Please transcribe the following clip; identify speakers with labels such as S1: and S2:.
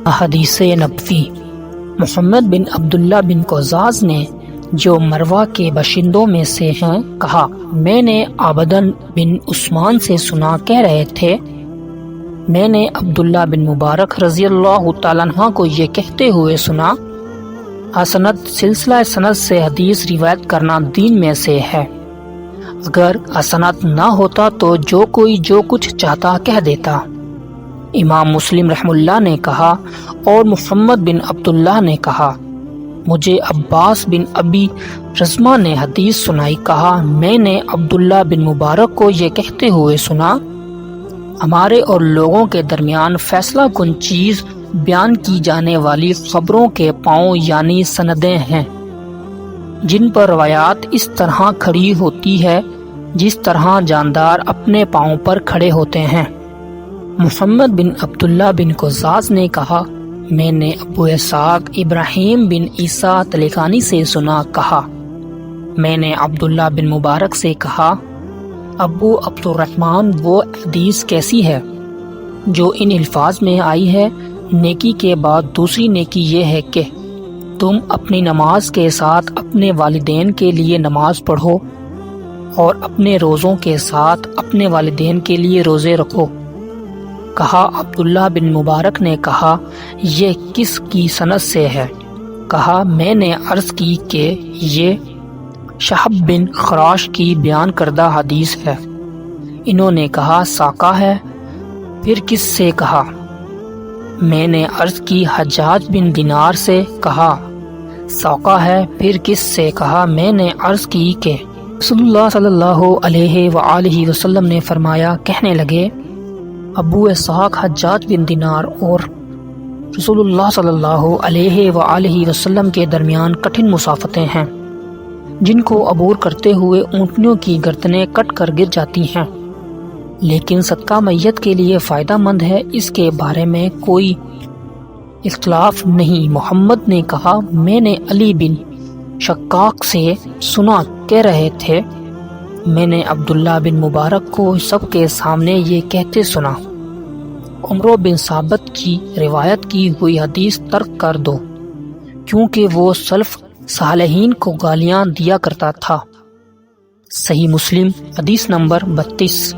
S1: احادیث نبوی۔ محمد بن عبداللہ بن قزاز نے جو مروہ کے باشندوں میں سے ہیں کہا، میں نے عبدن بن عثمان سے سنا کہہ رہے تھے، میں نے عبداللہ بن مبارک رضی اللہ تعالیٰ عنہ کو یہ کہتے ہوئے سنا، اسند سلسلہ سند سے حدیث روایت کرنا دین میں سے ہے، اگر اسند نہ ہوتا تو جو کوئی جو کچھ چاہتا کہہ دیتا۔ امام مسلم رحمہ اللہ نے کہا اور محمد بن عبداللہ نے کہا، مجھے عباس بن ابی رزمہ نے حدیث سنائی، کہا میں نے عبداللہ بن مبارک کو یہ کہتے ہوئے سنا، ہمارے اور لوگوں کے درمیان فیصلہ کن چیز بیان کی جانے والی خبروں کے پاؤں یعنی سندیں ہیں، جن پر روایات اس طرح کھڑی ہوتی ہے جس طرح جاندار اپنے پاؤں پر کھڑے ہوتے ہیں۔ محمد بن عبداللہ بن قزاز نے کہا، میں نے ابو اسحاق ابراہیم بن عیسیٰ تلقانی سے سنا، کہا میں نے عبداللہ بن مبارک سے کہا، ابو عبد الرحمن وہ حدیث کیسی ہے جو ان الفاظ میں آئی ہے، نیکی کے بعد دوسری نیکی یہ ہے کہ تم اپنی نماز کے ساتھ اپنے والدین کے لیے نماز پڑھو اور اپنے روزوں کے ساتھ اپنے والدین کے لیے روزے رکھو۔ کہا عبداللہ بن مبارک نے کہا، یہ کس کی سند سے ہے؟ کہا میں نے عرض کی کہ یہ شہب بن خراش کی بیان کردہ حدیث ہے۔ انہوں نے کہا ساقہ ہے، پھر کس سے؟ کہا میں نے عرض کی حجاج بن دینار سے، کہا ساقہ ہے، پھر کس سے؟ کہا میں نے عرض کی کہ رسول اللہ صلی اللہ علیہ وآلہ وسلم نے فرمایا۔ کہنے لگے ابو اسحاق حجاج بن دینار اور رسول اللہ صلی اللہ علیہ وآلہ وسلم کے درمیان کٹھن مسافتیں ہیں جن کو عبور کرتے ہوئے اونٹنیوں کی گردنیں کٹ کر گر جاتی ہیں، لیکن صدقہ میت کے لیے فائدہ مند ہے، اس کے بارے میں کوئی اختلاف نہیں۔ محمد نے کہا، میں نے علی بن شقاق سے سنا کہہ رہے تھے، میں نے عبداللہ بن مبارک کو سب کے سامنے یہ کہتے سنا، عمرو بن ثابت کی روایت کی ہوئی حدیث ترک کر دو، کیونکہ وہ سلف صالحین کو گالیاں دیا کرتا تھا۔ صحیح مسلم حدیث نمبر 32۔